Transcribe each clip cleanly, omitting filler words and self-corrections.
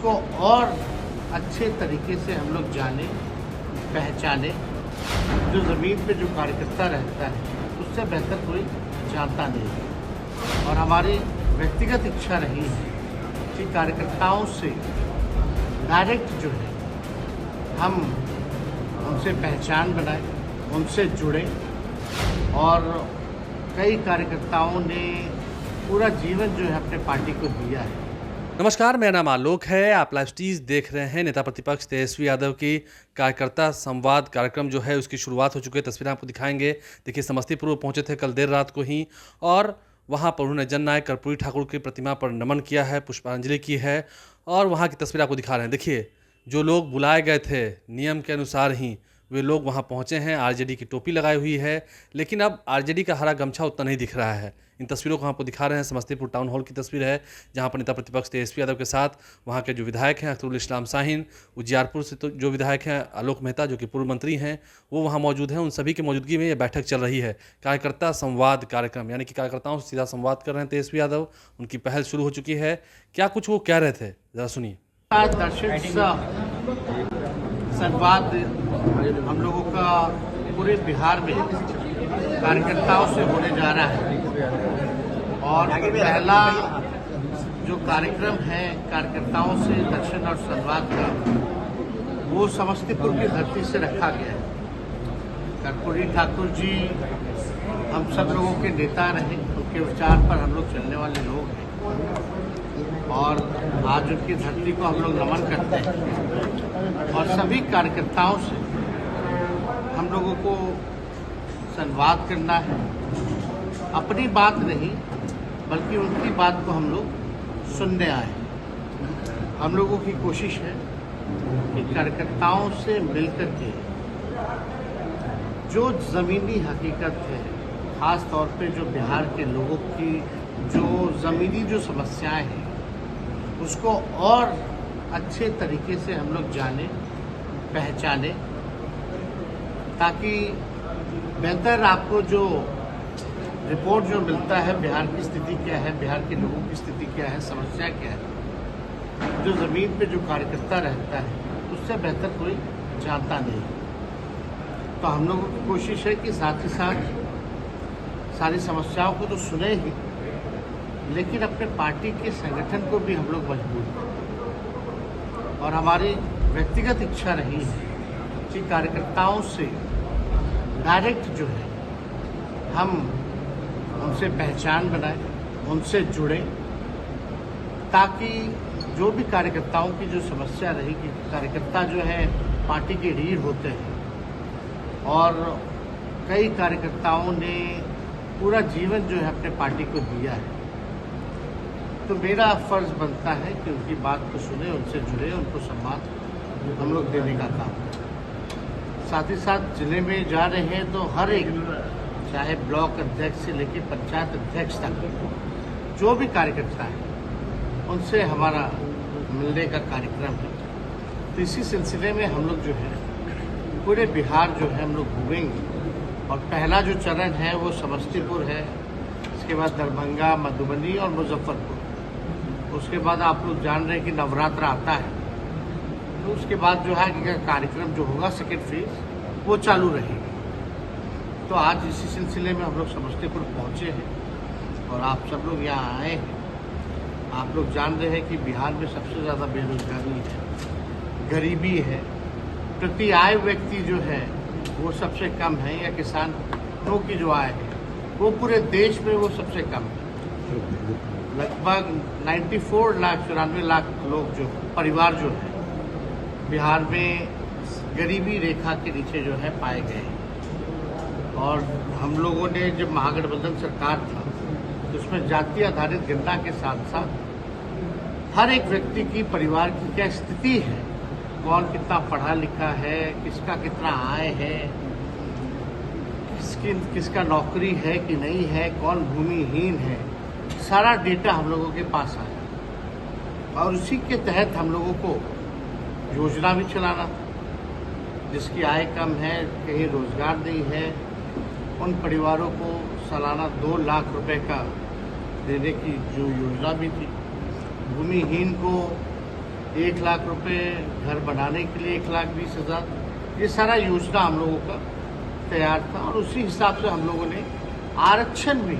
उसको और अच्छे तरीके से हम लोग जाने पहचाने। जो ज़मीन पे जो कार्यकर्ता रहता है उससे बेहतर कोई जानता नहीं। और हमारी व्यक्तिगत इच्छा रही है कि कार्यकर्ताओं से डायरेक्ट जो है हम उनसे पहचान बनाएं, उनसे जुड़े। और कई कार्यकर्ताओं ने पूरा जीवन जो है अपने पार्टी को दिया है। नमस्कार, मेरा नाम आलोक है। आप लाइव स्टीज देख रहे हैं। नेता प्रतिपक्ष तेजस्वी यादव की कार्यकर्ता संवाद कार्यक्रम जो है उसकी शुरुआत हो चुकी है। तस्वीरें आपको दिखाएंगे। देखिए, समस्तीपुर पहुंचे थे कल देर रात को ही और वहां पर उन्होंने जननायक कर्पूरी ठाकुर की प्रतिमा पर नमन किया है, पुष्पांजलि की है और वहां की तस्वीर आपको दिखा रहे हैं। देखिए, जो लोग बुलाए गए थे नियम के अनुसार ही वे लोग वहां पहुंचे हैं। आरजेडी की टोपी लगाई हुई है, लेकिन अब आरजेडी का हरा गमछा उतना नहीं दिख रहा है। इन तस्वीरों को आपको दिखा रहे हैं। समस्तीपुर टाउन हॉल की तस्वीर है, जहां पर नेता प्रतिपक्ष तेजस्वी यादव के साथ वहां के जो विधायक हैं अख्तरुल इस्लाम शाहीन, उजियारपुर से तो जो विधायक हैं आलोक मेहता जो कि पूर्व मंत्री हैं, वो वहां मौजूद हैं। उन सभी की मौजूदगी में ये बैठक चल रही है। कार्यकर्ता संवाद कार्यक्रम, यानी कि कार्यकर्ताओं से सीधा संवाद कर रहे हैं तेजस्वी यादव। उनकी पहल शुरू हो चुकी है। क्या कुछ वो कह रहे थे, जरा सुनिए। संवाद हम लोगों का पूरे बिहार में कार्यकर्ताओं से होने जा रहा है। और पहला जो कार्यक्रम है कार्यकर्ताओं से दर्शन और संवाद का, वो समस्तीपुर की धरती से रखा गया है। कर्पूरी ठाकुर जी हम सब लोगों के नेता रहे, उनके विचार पर हम लोग चलने वाले लोग हैं और आज उनकी धरती को हम लोग नमन करते हैं। और सभी कार्यकर्ताओं से हम लोगों को संवाद करना है। अपनी बात नहीं बल्कि उनकी बात को हम लोग सुनने आए। हम लोगों की कोशिश है कि कार्यकर्ताओं से मिलकर के जो ज़मीनी हकीकत है, ख़ास तौर पे जो बिहार के लोगों की जो ज़मीनी जो समस्याएं हैं, उसको और अच्छे तरीके से हम लोग जाने पहचाने, ताकि बेहतर आपको जो रिपोर्ट जो मिलता है बिहार की स्थिति क्या है, बिहार के लोगों की स्थिति क्या है, समस्या क्या है, जो ज़मीन पे जो कार्यकर्ता रहता है उससे बेहतर कोई जानता नहीं। तो हम लोगों की कोशिश है कि साथ ही साथ सारी समस्याओं को तो सुने ही, लेकिन अपने पार्टी के संगठन को भी हम लोग मजबूत करें। और हमारी व्यक्तिगत इच्छा रही है कि कार्यकर्ताओं से डायरेक्ट जो है हम उनसे पहचान बनाएं, उनसे जुड़े, ताकि जो भी कार्यकर्ताओं की जो समस्या रहेगी, कार्यकर्ता जो है पार्टी के रीढ़ होते हैं और कई कार्यकर्ताओं ने पूरा जीवन जो है अपने पार्टी को दिया है। तो मेरा फर्ज बनता है कि उनकी बात को सुने, उनसे जुड़े, उनको सम्मान हम लोग देने का काम करें। साथ ही साथ जिले में जा रहे हैं तो हर एक, चाहे ब्लॉक अध्यक्ष से लेकर पंचायत अध्यक्ष तक जो भी कार्यकर्ता है उनसे हमारा मिलने का कार्यक्रम है। तो इसी सिलसिले में हम लोग जो है पूरे बिहार जो है हम लोग घूमेंगे। और पहला जो चरण है वो समस्तीपुर है, इसके बाद दरभंगा, मधुबनी और मुजफ्फरपुर। उसके बाद आप लोग जान रहे हैं कि नवरात्र आता है, तो उसके बाद जो है कार्यक्रम जो होगा सेकेंड फेज वो चालू रहेगी। तो आज इसी सिलसिले में हम लोग समस्तीपुर पहुंचे हैं और आप सब लोग यहाँ आए हैं। आप लोग जान रहे हैं कि बिहार में सबसे ज़्यादा बेरोजगारी है, गरीबी है, प्रति आय व्यक्ति जो है वो सबसे कम है, या किसानों की जो आय है वो पूरे देश में वो सबसे कम है। लगभग 94 लाख लोग जो परिवार जो है बिहार में गरीबी रेखा के नीचे जो है पाए गए हैं। और हम लोगों ने जब महागठबंधन सरकार था तो उसमें जाति आधारित गणना के साथ साथ हर एक व्यक्ति की परिवार की क्या स्थिति है, कौन कितना पढ़ा लिखा है, किसका कितना आय है, किसका नौकरी है कि नहीं है, कौन भूमिहीन है, सारा डेटा हम लोगों के पास आया। और उसी के तहत हम लोगों को योजना भी चलाना था। जिसकी आय कम है, कहीं रोजगार नहीं है, उन परिवारों को सालाना 2 लाख रुपए का देने की जो योजना भी थी। भूमिहीन को 1 लाख रुपए घर बनाने के लिए 1,20,000, ये सारा योजना हम लोगों का तैयार था और उसी हिसाब से हम लोगों ने आरक्षण भी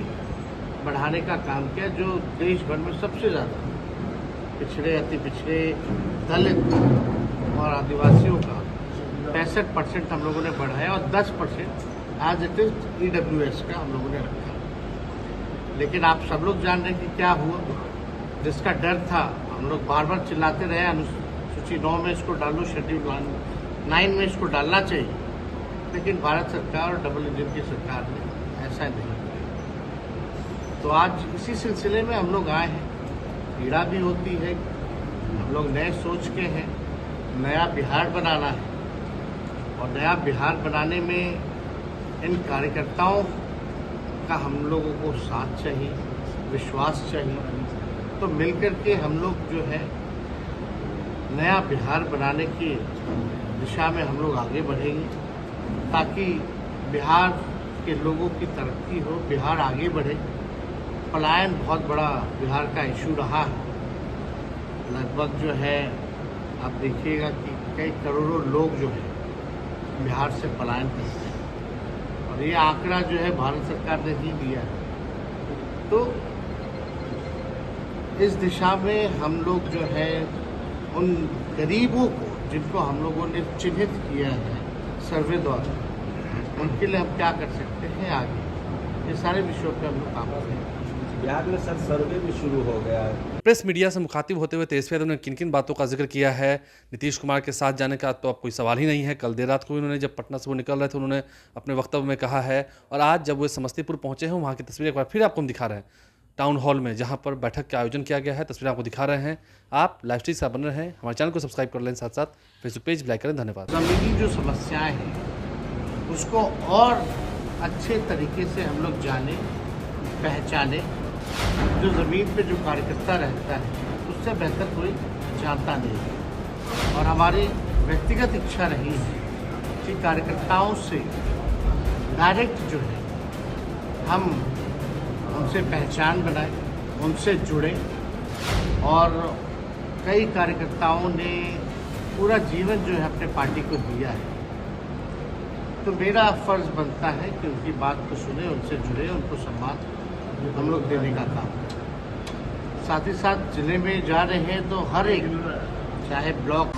बढ़ाने का काम किया, जो देश भर में सबसे ज़्यादा पिछड़े, अति पिछड़े, दलित और आदिवासियों का 65% हम लोगों ने बढ़ाया और 10% एज इट इज EWS का हम लोगों ने रखा। लेकिन आप सब लोग जान रहे हैं कि क्या हुआ, जिसका डर था, हम लोग बार बार चिल्लाते रहे अनुसूची 9 में इसको डालो, शेड्यूल 9 में इसको डालना चाहिए, लेकिन भारत सरकार और डबल इंजन की सरकार ने ऐसा नहीं किया। तो आज इसी सिलसिले में हम लोग आए हैं। पीड़ा भी होती है, हम लोग नए सोच के हैं, नया बिहार बनाना है और नया बिहार बनाने में इन कार्यकर्ताओं का हम लोगों को साथ चाहिए, विश्वास चाहिए। तो मिलकर के हम लोग जो है नया बिहार बनाने की दिशा में हम लोग आगे बढ़ेंगे, ताकि बिहार के लोगों की तरक्की हो, बिहार आगे बढ़े। पलायन बहुत बड़ा बिहार का इशू रहा है। लगभग जो है आप देखिएगा कि कई करोड़ों लोग जो है बिहार से पलायन करते हैं और ये आंकड़ा जो है भारत सरकार ने ही दिया है। तो इस दिशा में हम लोग जो है उन गरीबों को, जिनको हम लोगों ने चिन्हित किया है सर्वे द्वारा, उनके लिए हम क्या कर सकते हैं आगे, ये सारे विषयों पे हम लोग काम कर रहे हैं। बिहार में सर सर्वे भी शुरू हो गया है। प्रेस मीडिया से मुखातिब होते हुए तेजस्वी यादव ने किन किन बातों का जिक्र किया है। नीतीश कुमार के साथ जाने का तो अब कोई सवाल ही नहीं है। कल देर रात को उन्होंने, जब पटना से वो निकल रहे थे, उन्होंने अपने वक्तव्य में कहा है। और आज जब वो समस्तीपुर पहुंचे हैं, वहाँ की तस्वीरें एक बार फिर आपको हम दिखा रहे हैं, टाउन हॉल में जहाँ पर बैठक का आयोजन किया गया है। तस्वीरें आपको दिखा रहे हैं। आप लाइव स्ट्रीम से बन रहे हैं, हमारे चैनल को सब्सक्राइब कर लें, साथ साथ फेसबुक पेज भी लाइक करें। धन्यवाद। ज़मीनी जो समस्याएं हैं उसको और अच्छे तरीके से हम लोग जाने, पहचाने। जो ज़मीन पे जो कार्यकर्ता रहता है उससे बेहतर कोई जानता नहीं है। और हमारी व्यक्तिगत इच्छा रही है कि कार्यकर्ताओं से डायरेक्ट जो है हम उनसे पहचान बनाएं, उनसे जुड़े। और कई कार्यकर्ताओं ने पूरा जीवन जो है अपने पार्टी को दिया है, तो मेरा फर्ज बनता है कि उनकी बात को सुने, उनसे जुड़े, उनको सम्मान हम लोग देने का काम करें। साथ ही साथ जिले में जा रहे हैं तो हर एक, चाहे ब्लॉक